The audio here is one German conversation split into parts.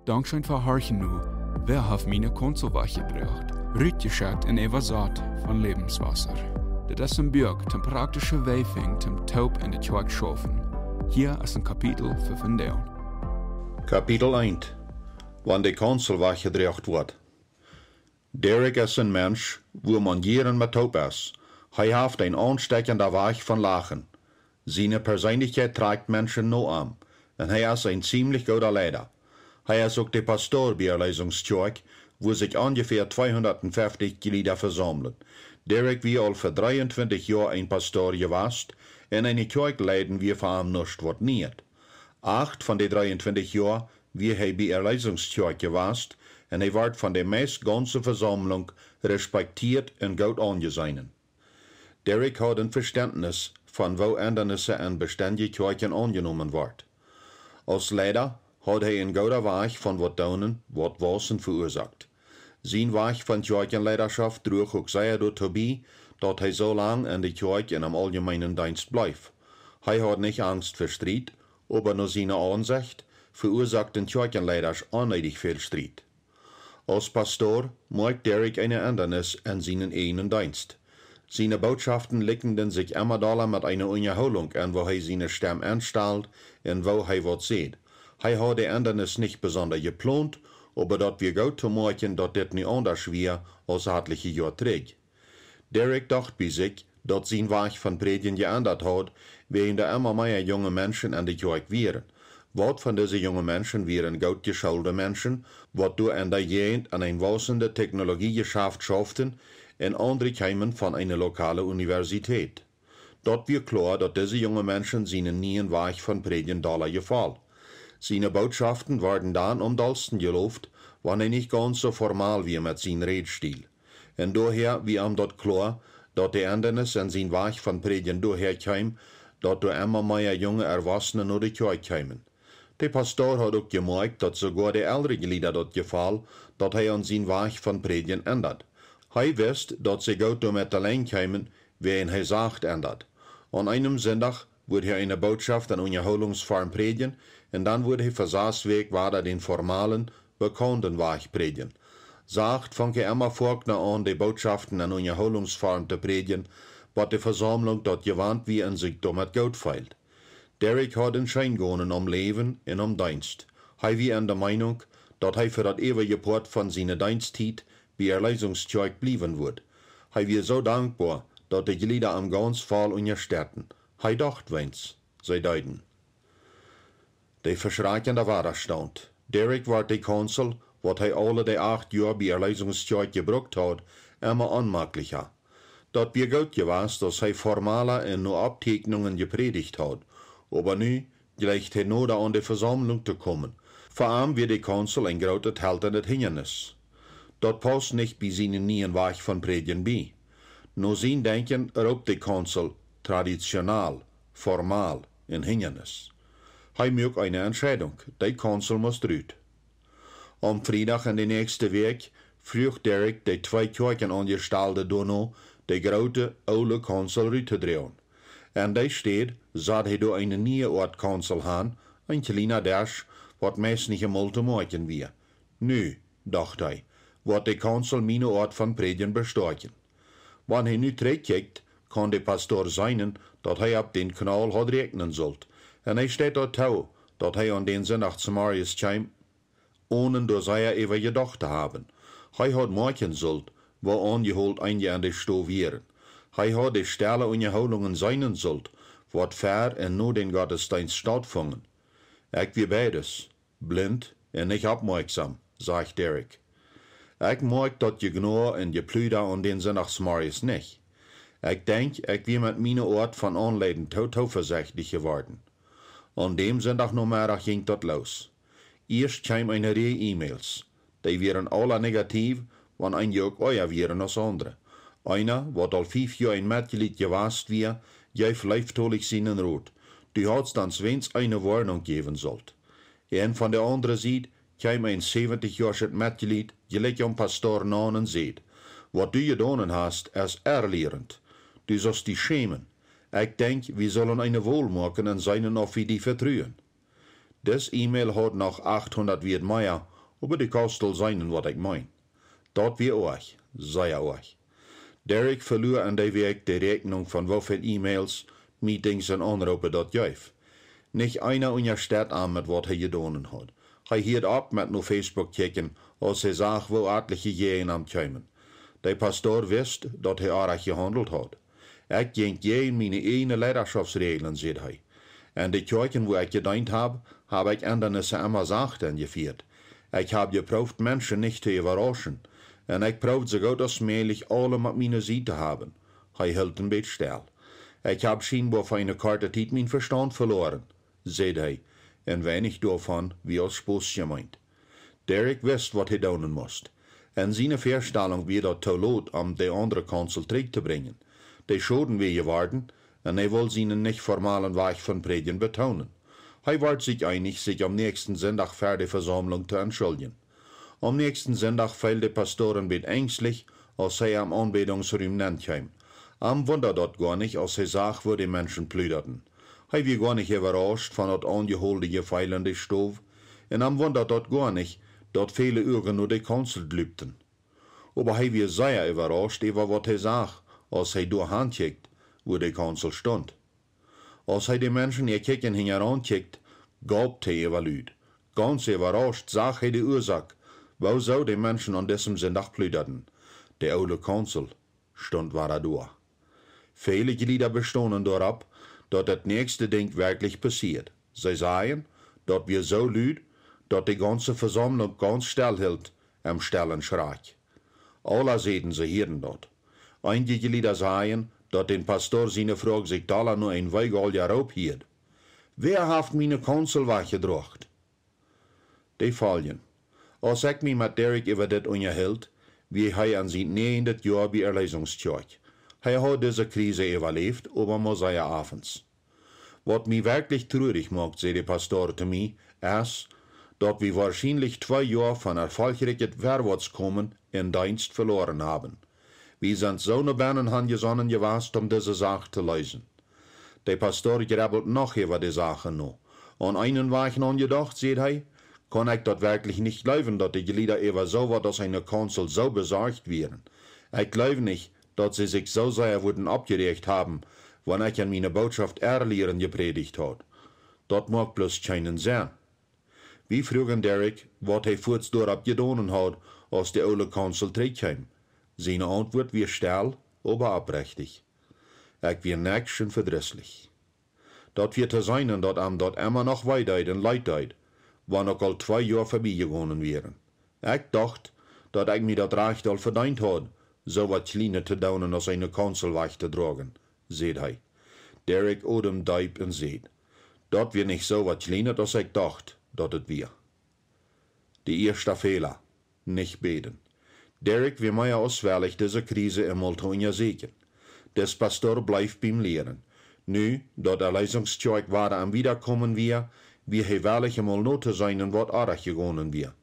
Dankzij Verharchen nu, wer hat meine Konsolwache gebracht? Rütgeschickt in Evasat von Lebenswasser. Das ist ein Buch, zum praktische Wegfing, zum Taub in der Tjörg schaffen. Hier ist ein Kapitel für Vandaun. Kapitel 1. Wann die Konsolwache gebracht wird. Derek ist ein Mensch, wo man jeren mit Taub ist. Hij heeft een aanstekende Weg von Lachen. Seine Persönlichkeit trägt Menschen nur an. Und er ist ein ziemlich guter Leiter. Er ist auch der Pastor bei der Lesungskirche, wo sich ungefähr 250 Glieder versammeln. Derek wie al für 23 Jahre ein Pastor gewesen, und eine Kirche leiden wir vor ihm nicht wird nicht. 8 von den 23 Jahren wie er bei der Lesungskirche gewesen, und er wird von der meist ganzen Versammlung respektiert und gut angesehen. Derek hat ein Verständnis von wo Ändernisse an beständige Kirchen angenommen wird. Als Leiter hat er ein guter Weg von wat Daunen, wat Wassen verursacht. Sein Weg von Kirchenleiterschaft trug auch sehr dazu bei, dass er so lange in der Kirche in einem allgemeinen Dienst bleibt. Er hat nicht Angst vor Streit, aber nach seiner Ansicht verursacht den Kirchenleiters unnötig viel Streit. Als Pastor macht Derek eine Ändernis an seinen eigenen Dienst. Seine Botschaften licken sich immer daran mit einer Unterholung an, wo er seine Stimme anstellt und wo er was sieht. Er hat die Ändernis nicht besonders geplant, aber dort wir gut zu machen, dass das nicht anders wäre, als etliche Jahre trägt. Derek dachte bei sich, dass sein Weg von Predigen geändert hat, während immer mehr junge Menschen an die Kirche wären. Was von diesen jungen Menschen wären gut geschulte Menschen, was durch an der Jugend an eine wachsende Technologie geschafft schafften, und andere kämen von einer lokalen Universität. Dort wird klar, dass diese jungen Menschen seinen neuen Weg von Predigen Dollar gefallen. Seine Botschaften werden dann am dollsten gelobt, wenn er nicht ganz so formal wie mit seinem Redstil. Und daher wie ihm dort klar, dass die Ändernis an sein Weg von Predigen daher käme, dass durch immer mehr junge Erwachsene nur die Kirche kämen. Der Pastor hat auch gemerkt, dass sogar die älteren Glieder dort gefallen, dass er an sein Weg von Predigen ändert. Er wisst, dass sie gut damit allein kämen, wen er sagt ändert. An einem Sonntag wird er eine Botschaft an Unterholungsform predigen, und dann wird er versaßweg weiter den formalen, bekannten Weg predigen. Sagt, fängt er immer vorne an, die Botschaften an Unterholungsform zu predigen, was die Versammlung dort gewandt wie in sich damit gut feilt. Derek hat einen Schein gewonnen am Leben und am Dienst. Er wie in der Meinung, dass er für das ewige Port von seiner Dienstzeit bei der Lesungskirche bleiben wird. Er wird so dankbar, dass die Glieder am ganz Fall unterstützen. Er dacht wens, sie deuten. Der verschreckende Widerstand. Derek war der Konsul, was er alle die 8 Jahre bei der Lesungskirche gebraucht hat, immer unmöglicher. Dort wir gut gewesen, dass er formale und nur Abtegnungen gepredigt hat. Aber nu gleicht er nur an die Versammlung zu kommen. Vor allem wird der Konsul ein großes haltendes Hindernis. Dort passt nicht bei seinen neuen Weg von Predigen bei. Nur sein Denken raubt der Konsul traditional, formal, ein Hindernis. Er macht eine Entscheidung, der Konsul muss raus. Am Freitag in der nächsten Woche fragt Derek die 2 Kirchenangestellten Dono, der große, alte Konsul rauszudrehen. Und da steht, dass er durch eine neue Ort Konsul haben, ein kleiner Dash, was meist nicht einmal zu machen wir. Nö, dachte er, wird der Konsul meine Ort von Predigen bestärken. Wenn er nicht zurückkickt, kann der Pastor sein, dass er ab den Knall hat regnen sollt. Und er steht dort tau, dass er an den Sonntag zu Marius kam, ohne dass er über gedacht zu haben. Er hat machen sollt, wo angeholt einige an der Stoff wären. Er hat die Stelle Unterholungen sein sollt, wat fair und nur den Gottesdienst stattfinden. Ich wie beides, blind und nicht aufmerksam, sagt Derek. Ich mag dat je gnor en je plüder an den Sonntagsmorgens nicht. Ich denk, ich wie mit meiner Ort von Anleiden total vorsichtig geworden. An dem Sonntagnachmittag ging dat los. Erst kam eine Reihe E-Mails. Die wären alle negativ, wann ein Jörg euer wären als andere. Einer, wat al 5 Jahre ein Mitglied gewast wir, gef leiftolig seinen Rot. Die hat's dann zwens eine Warnung geben sollt. En von der anderen Seite kam ein 70 Jahre Mitglied, gelijk am Pastor nan en seht. Wat du gedonen hast, ist erlehrend. Du sollst dich schämen. Ich denk, wir sollen eine Wohlmachen und seinen auf wie die vertrühen. Das E-Mail hat noch 800 Wert mehr Aber die kostel sein, wat ich mein. Dort wie euch, sei euch. Derek verloor aan die week de Rechnung von woveel E-Mails, Meetings en Anrufe dort juif. Nicht einer untersteht an mit wat hij gedaan hat. Hij hiert ab mit no Facebook kijken, als hij zag wo etliche jeen am komen. De pastoor wist dat hij aardig gehandeld had. Ik ging jeen meine ene leiderschaftsregeln, zei hij. En de kerken wo ik gedient heb ik Ändernissen immer zacht ingevierd. Ik heb geproefd mensen niet te überraschen. En ik proefde zo goed als möglich alle met meine Seite te hebben. Hij hield een beetje stil. Ik heb scheinbar voor een korte tijd mijn verstand verloren, zei hij, en weinig daarvan wie als spoes gemeint. Derek wist wat hij doen moest. En zijn Verstellung wie dat te laat om de andere kansel terug te brengen. Die schoden wir geworden, en hij wil zijn nicht formalen Weg von Predigen betonen. Hij wordt zich einig, sich am nächsten Sonntag für die Versammlung zu entschuldigen. Am nächsten Sonntag fiel der Pastor ein bisschen ängstlich, als er am Anbetungsraum nennt kam. Am Wunder dort gar nicht, als er sah, wo die Menschen plüderten. Er war gar nicht überrascht von dat angeholte gefeilende Stoff, und am Wunder dort gar nicht, dat viele Uhren nur die Kanzel glübten. Aber er war sehr überrascht über was er sah, als er durch handkickt, wo die Kanzel stund. Als er die Menschen ihr Kicken hinankickt, gabt er über Lüd. Ganz überrascht sah er die Ursache, wo so die Menschen an diesem Sonntag plüderten. Der alte Kanzel stund war durch. Viele Glieder bestanden darauf, dass das nächste Ding wirklich passiert. Sie sagen, dass wir so lüd, dass die ganze Versammlung ganz still hielt, am stillen Schreck. Alle sehen sie hierden dort. Einige Glieder sagen, dass den Pastor seine Frage sich da nur ein Weigal hielt. Wer hat meine Kanzel weggebracht? Die fallen. Als ich mich mit Derek über das unterhielt, wie er an sein 9. Jahr bei Erlösungskirche. Er hat diese Krise überlebt, aber muss er abends. Was mich wirklich traurig macht, sagt der Pastor zu mir, ist, dass wir wahrscheinlich 2 Jahre von erfolgreiches Vorwärtskommen in Dienst verloren haben. Wir sind so eine Bahnen angesonnen gewesen, diese Sache zu lösen. Der Pastor grabbelt noch über die Sache noch. An einen Weg angedacht, sagt er, kann ich das wirklich nicht glauben, dass die Glieder über so was als eine Kanzel so besorgt wären. Ich glaube nicht, dass sie sich so sehr wurden abgeregt haben, wenn ich an meine Botschaft ehrlieren gepredigt hat. Das mag bloß keinen Sinn. Wir fragen Derek, was er kurz darauf getan hat, als die alte Kanzel zurückkam. Seine Antwort war still, aber aufrichtig. Ich war nächsten verdrießlich. Dat wird zu sein, dass am dort immer noch weiter und leid deed, wann auch al 2 Jahre vorbeigegangen wären. Ich dachte, dass ich mir das Recht al verdient had, so wat kleiner te doen als eine Kanzel weg te dragen, zei hij. Derek odem diep en zei, dat wir nicht so wat kleiner, als ich dacht, dat het wir. Die erste Fehler, nicht beten. Derek wir mehr auswärtig diese Krise einmal zu untersuchen. Des Pastor bleibt beim Lehren. Nu, dat der Leisungskirche weiter am Wiederkommen wir hij wellig einmal not zu sein und wat aardig gegangen wir.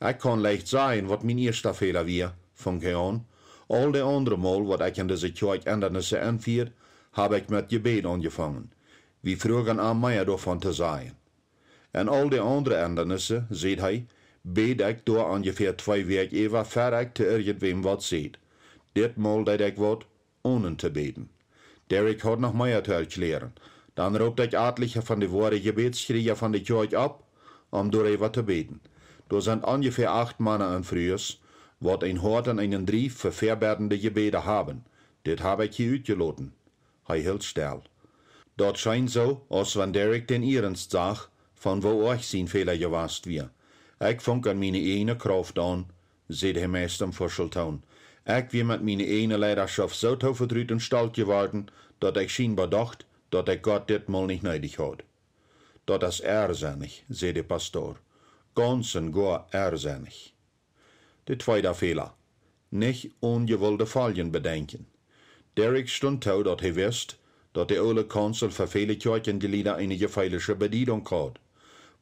Ich kann leicht sagen, wat mein erster Fehler wir, von an. All die andere Mal, wat ich in diese Kirche Ändernissen anführt, habe ich mit Gebet angefangen. Wir fragen an mehr davon zu sagen. En all die andere Ändernissen, seht hij, bet ich door ungefähr 2 Wochen über, fer ich zu irgendwem wat seht. Dit Mal deed ich wat, ohne zu beten. Derek hat noch mehr zu erklären. Dann roept ich etliche von den Worten Gebetskrieger von der Kirche ab, door zu beten. Da sind ungefähr 8 Männer an Frühs, wat ein Hort und einen Brief für verbeerdende Gebete haben. Dit habe ich hier uitgelaten. Hij hield still. Dort scheint so, als wenn Derek den Ernst sag, von wo euch sein Fehler gewast wir. Ich fang an meine eine Kraft an, seht er meist am Fuschelton. Ich wir mit meine eine Leidenschaft so verdrüht und stalt geworden, dat ich scheinbar dacht, dat ich Gott dit mal nicht nötig hat. Dat is irrsinnig, seht der Pastor. Ganz und gar irrsinnig. Der zweite Fehler. Nicht ungewollte Fallen bedenken. Derek stund toe dat hij wist, dat de oude Kanzel für viele Kirchenglieder eine gefährliche Bedienung hat.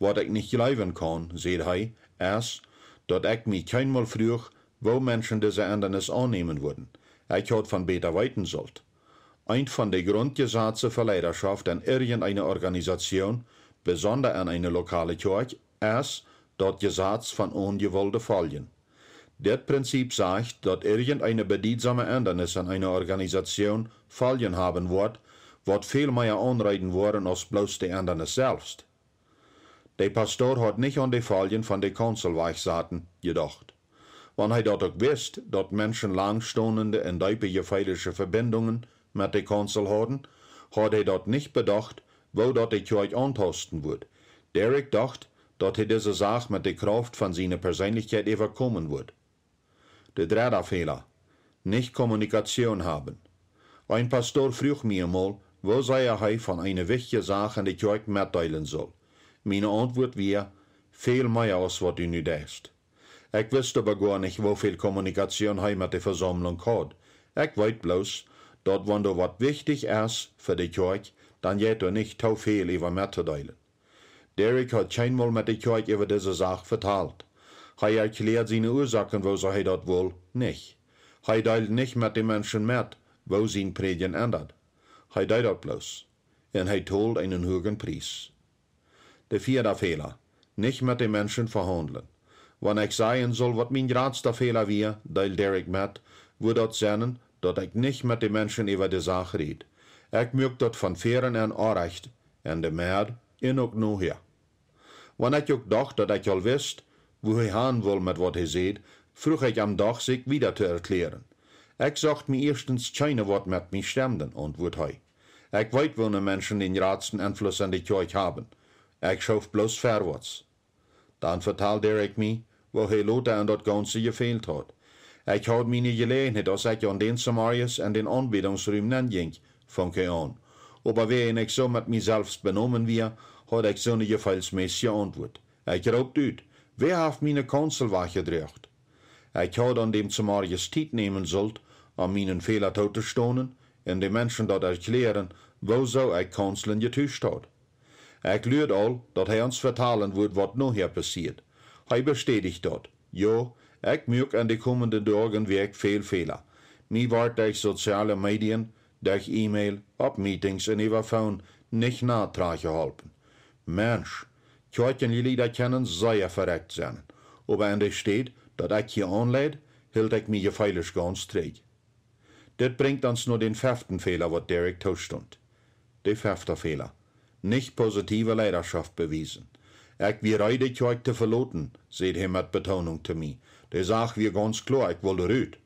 Wat ich nicht glauben kann, seht hij, ist, dat ich mich keinmal früher, wo Menschen diese Ändernis annehmen würden. Ich hat von beter weiten sollt. Ein von den Grundgesetzen für Leidenschaft an irgendeine Organisation, besonders an eine lokale Kirche, ist, dort Gesetz von ungewollte Folgen. Das Prinzip sagt, dass irgendeine bedeutsame Ändernis an einer Organisation Folgen haben wird, wird viel mehr anreiten worden als bloß die Ändernis selbst. Der Pastor hat nicht an die Folgen von den Konselweichsaten gedacht. Wenn er dort auch wisst, dass Menschen langstehende und tiefe gefährliche Verbindungen mit der Konsul haben, hat er dort nicht bedacht, wo dort die Kirche antasten wird. Derek dachte, dass er diese Sache mit der Kraft von seiner Persönlichkeit überkommen wird. Der dritte Fehler: nicht Kommunikation haben. Ein Pastor frug mich einmal, wo sei er von einer wichtigen Sache in der Kirche mitteilen soll. Meine Antwort war, viel mehr als was du nu denkst. Ich wusste aber gar nicht, wie viel Kommunikation er mit der Versammlung hat. Ich weiß bloß, dass wenn du was wichtig ist für die Kirche, dann geht du nicht zu viel über mitzuteilen. Derek hat keinmal mit der Kirche über diese Sache verteilt. Er erklärt seine Ursachen, wo er das wohl nicht. Er teilt nicht mit den Menschen mit, wo sein Predigen ändert. Er teilt das bloß. Und er teilt einen hohen Preis. Der vierte Fehler: nicht mit den Menschen verhandeln. Wenn ich sagen soll, was mein größter Fehler war, teilt Derek mit, würde das sein, dass ich nicht mit den Menschen über die Sache rede. Ich möchte das von Fähren an anrecht, und der Mehr und auch nachher. Wenn ich auch dachte, dass ich all wisst, wo ich hin will mit was sieht, frug ich am Tag, sich wieder zu erklären. Ich sagte mir erstens keine Wort mit mir stemmen, antwortet er. Ich weiß, wo Menschen den größten Einfluss an die Kirche haben. Ich schauf bloß vorwärts. Dann vertelt Derek mir, wo Lothar an das Ganze gefehlt hat. Ich hatte meine Gelegenheit, als ich an den Samarias und den Anbetungsräumen ging, fang ich an. Aber wenn ich so mit mir selbst benommen war, hatte ich so eine gefallsmäßige Antwort. Ich raubte ut, wer hat meine Konselwache gedreht? Ich hatte an dem Samarias Zeit nehmen sollt, an meinen Fehler zu stehen, und den Menschen dort erklären, wo so ich Konseln getäuscht hat. Ich lürt all, dass er uns vertalen wird, was nachher passiert. Er bestätigt dort. Ja, ich möge an die kommenden Tagen wirklich viel Fehler. Mir wird durch soziale Medien, durch E-Mail, ab Meetings und über Phone nicht nachtragen helfen. Mensch, Kirchenlieder können sehr verreckt sein. Aber wenn es steht, dass ich hier anleid, hielt ich mich gefeilig ganz träg. Das bringt uns nur den 5. Fehler, was Derek tustund. Der 5. Fehler: nicht positive Leidenschaft bewiesen. Ich wie reide Kirche zu verloten, seht er mit Betonung zu mir. Der sagt wie ganz klar, ich wollte rüt.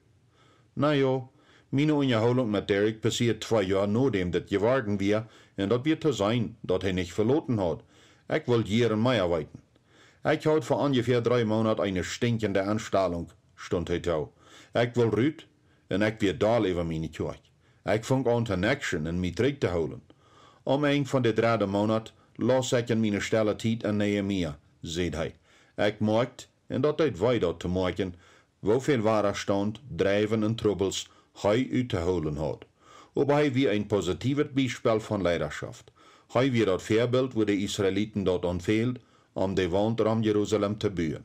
Na ja, meine Unterhaltung mit Derek passiert 2 Jahre nachdem das geworden war, und das wird zu sein, dass er nicht verloten hat. Ich will Jahren mehr arbeiten. Ich hatte vor ungefähr 3 Monaten eine stinkende Anstellung, stund er da. Ich will rüt, und ich wird da über meine Kirche. Ich fang an zu nächsten und mich zurück zu holen. Ein von den 3. Monat las ich in meine Stelle Zeit an Nehemia, seht hij. Ich merkt, en dat deed weiter te merken, woveel Widerstand, Drijven en Troubles hij uit te holen hat. Aber hij wie ein positives Beispiel von Leidenschaft. Hij wie dat Voorbeeld wo de Israeliten dort anfehlt, de Wand om Jerusalem te bouwen.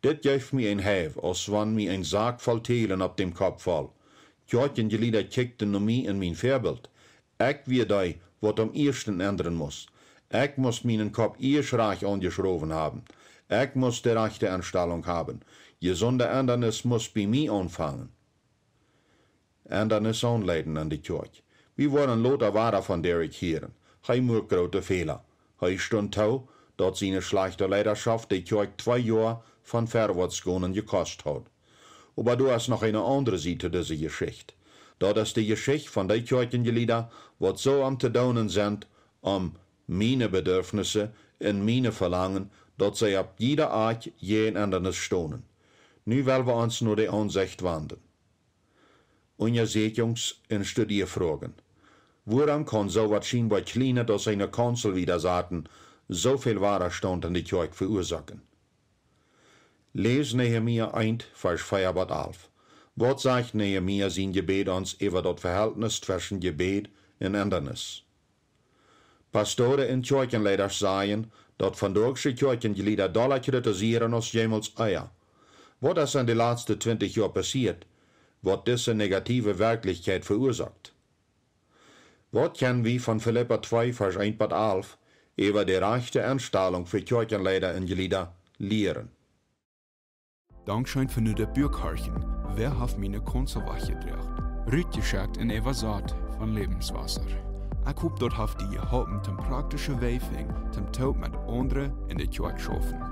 Dit geeft mir ein Hev, als wann mir ein Sack voll Telen op dem Kopf fall. Kirchenglieder kickten nur mich in mein Voorbeeld. Ich wie die, wat am ersten ändern muss. Ich muss meinen Kopf erst reich angeschroven haben. Ich muss die rechte Anstellung haben. Gesunde Ändernis muss bei mir anfangen. Ändernis anleiten an die Kirche. Wir wollen Lothar Wader von Derek hören. Hij macht große Fehler. Hij stund tau, dass seine schlechte Leidenschaft die Kirche 2 Jahre von Vorwärtsgehen gekostet hat. Aber du hast noch eine andere Seite dieser Geschichte. Das ist die Geschichte von den Kirchengliedern, die so am zu tun sind, meine Bedürfnisse und meine Verlangen, dass sie ab jeder Art jeden anderen stonen. Nu wollen wir uns nur die Ansicht wenden. Untersuchungs- und Studierfragen. Woran kann so was scheinbar Kleines aus einer Konsul widersaten, so viel Widerstand in die Kirche verursachen? Les Nehemia 1, Vers 4 bis 11. Was sagt Nehemia sein Gebet uns über das Verhältnis zwischen Gebet und Ändernis? Pastoren und Kirchenleiter sagen, dass von deutschen Kirchenglieder doller kritisieren als jemals eher. Was ist in den letzten 20 Jahren passiert, was diese negative Wirklichkeit verursacht? Was können wir von Philippa 2, Vers 1 bis 11 über die rechte Anstellung für Kirchenleiter und Glieder leren. Dankschein für de Bürgharchen, wer hat meine Konservatie gebracht? Rütgeschickt in Evasat von Lebenswasser. Ich hoop dort haft die geholpen zum praktischen Weifing, zum Taub mit anderen in de Tjoek schaffen.